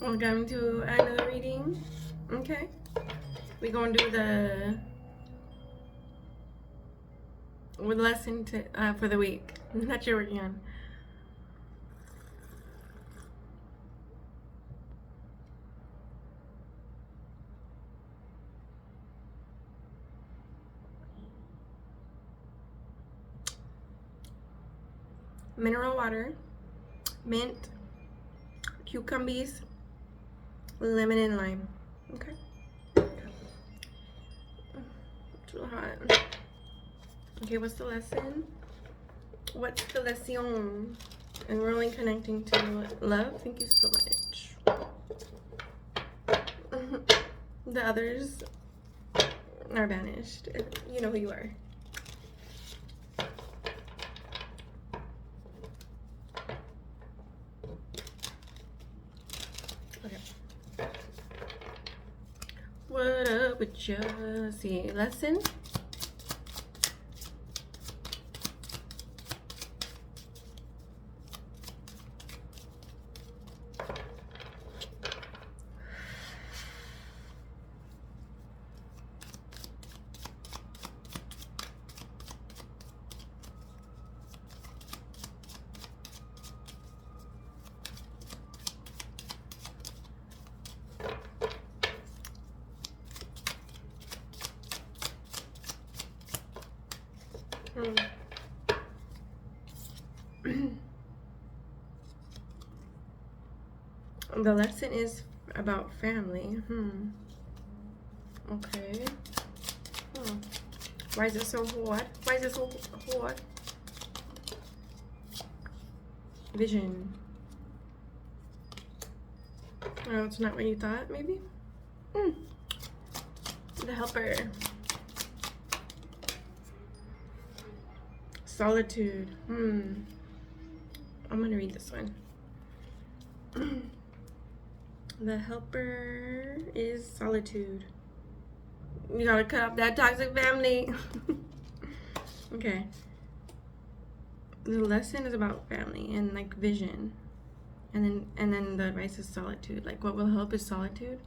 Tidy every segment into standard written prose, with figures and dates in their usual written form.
Welcome to another reading. Okay, we're gonna do the lesson for the week that you're working on. Mineral water, mint, cucumbers, lemon, and lime. Okay. Too hot. Okay, what's the lesson? What's the lesson? And we're only connecting to love. Thank you so much. The others are banished. You know who you are. Okay. What up with you? See, lesson. The lesson is about family. Okay. Why is it so hard? Why is it so hard? Vision. Oh, it's not what you thought, maybe? The helper. Solitude. I'm gonna read this one. The helper is solitude. You gotta cut off that toxic family. Okay. The lesson is about family and like vision. And then the advice is solitude. Like what will help is solitude.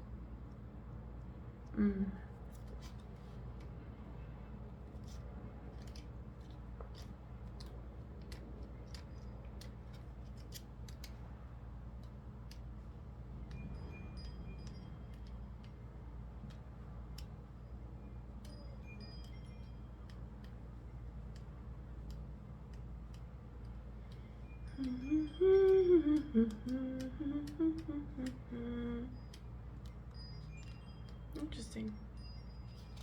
Interesting.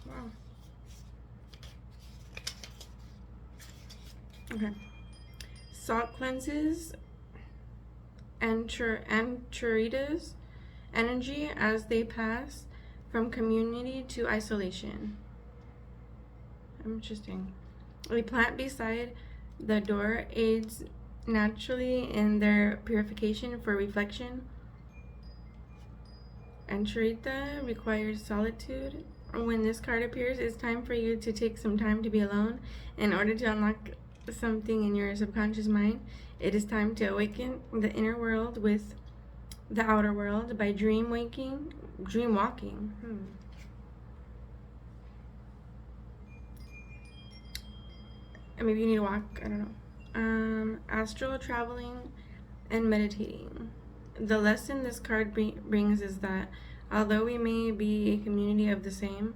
Wow. Okay. Salt cleanses Anchoritas energy as they pass from community to isolation. Interesting. A plant beside the door aids naturally in their purification for reflection. Anchorita requires solitude. When this card appears, it's time for you to take some time to be alone in order to unlock something in your subconscious mind. It is time to awaken the inner world with the outer world by dream walking. Maybe you need to walk, I don't know. Astral traveling and meditating. The lesson this card brings is that although we may be a community of the same,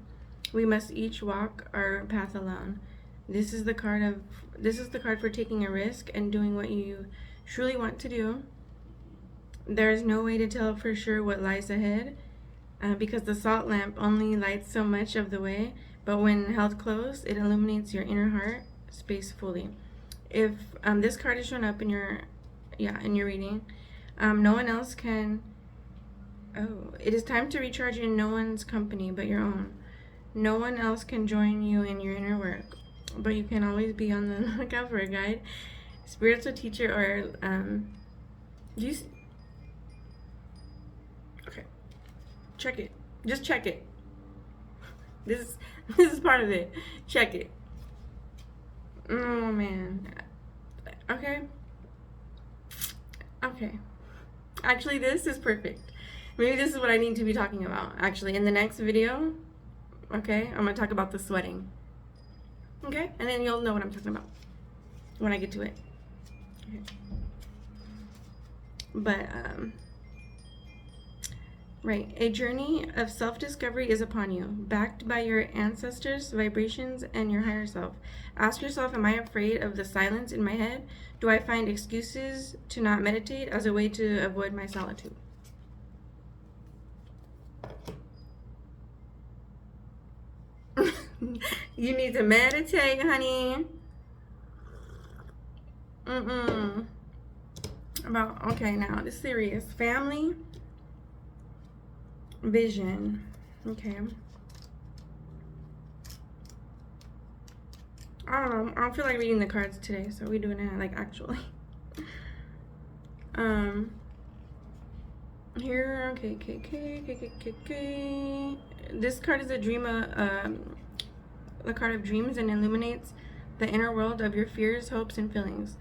we must each walk our path alone. This is the card for taking a risk and doing what you truly want to do. There is no way to tell for sure what lies ahead, because the salt lamp only lights so much of the way, but when held close, it illuminates your inner heart space fully. If this card is shown up in your reading, no one else can. Oh, it is time to recharge in no one's company but your own. No one else can join you in your inner work, but you can always be on the lookout for a guide, spiritual teacher, or okay. Check it. Just check it. This is part of it. Check it. Oh man. Okay. Actually, this is perfect. Maybe this is what I need to be talking about, actually. In the next video, okay, I'm going to talk about the sweating. Okay? And then you'll know what I'm talking about when I get to it. Okay. But, right. A journey of self-discovery is upon you, backed by your ancestors' vibrations and your higher self. Ask yourself, am I afraid of the silence in my head? Do I find excuses to not meditate as a way to avoid my solitude? You need to meditate, honey. Okay, now this serious. Family.Vision. Okay. I don't know. I don't feel like reading the cards today, so we're doing it like actually. Here, okay. This card is a the card of dreams and illuminates the inner world of your fears, hopes, and feelings.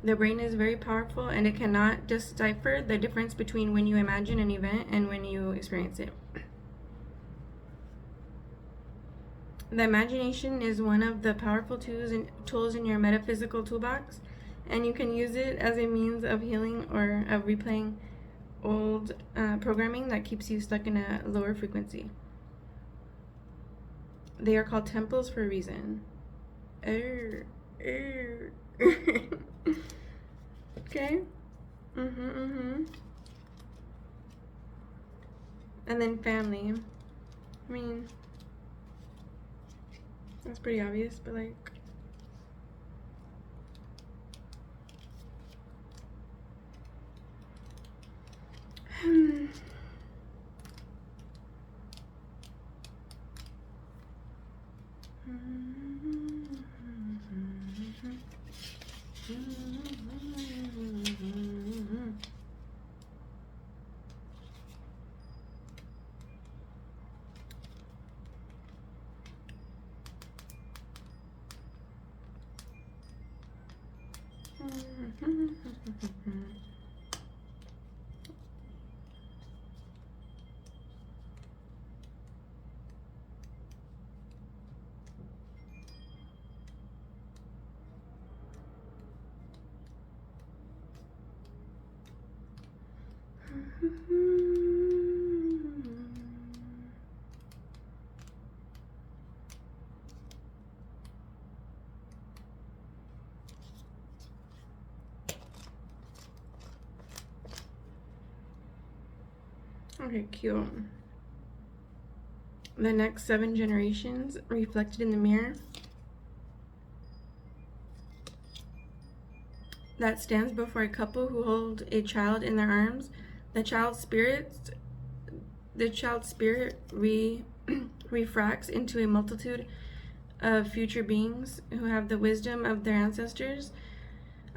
The brain is very powerful and it cannot decipher the difference between when you imagine an event and when you experience it. The imagination is one of the powerful tools in your metaphysical toolbox, and you can use it as a means of healing or of replaying old programming that keeps you stuck in a lower frequency. They are called temples for a reason. Okay. And then family. I mean, that's pretty obvious, but like, okay, cute. The next 7 generations reflected in the mirror that stands before a couple who hold a child in their arms. The child's spirit refracts into a multitude of future beings who have the wisdom of their ancestors.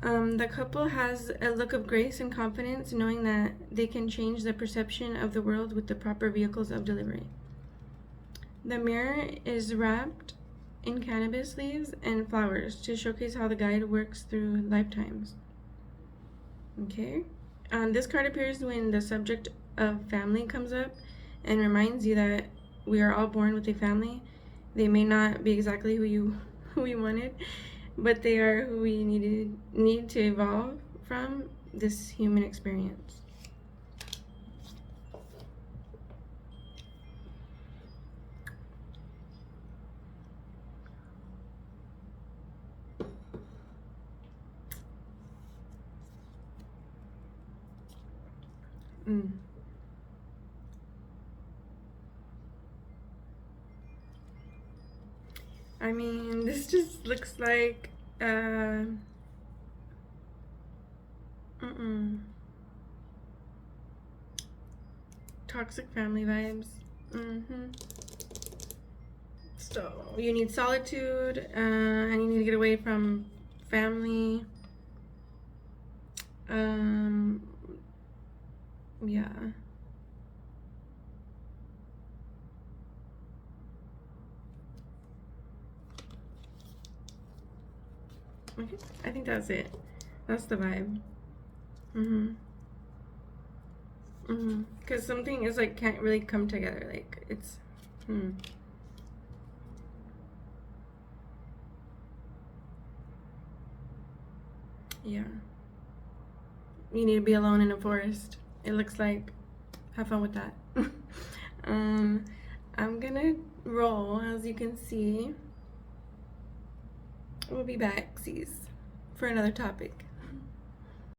The couple has a look of grace and confidence, knowing that they can change the perception of the world with the proper vehicles of delivery. The mirror is wrapped in cannabis leaves and flowers to showcase how the guide works through lifetimes. Okay. This card appears when the subject of family comes up and reminds you that we are all born with a family. They may not be exactly who we wanted, but they are who we need to evolve from this human experience. I mean, this just looks like toxic family vibes. So you need solitude, and you need to get away from family. Yeah. Okay, I think that's it. That's the vibe. Because something is like can't really come together. Like it's. Yeah. You need to be alone in a forest. It looks like. Have fun with that. I'm gonna roll, as you can see. We'll be back, sees, for another topic.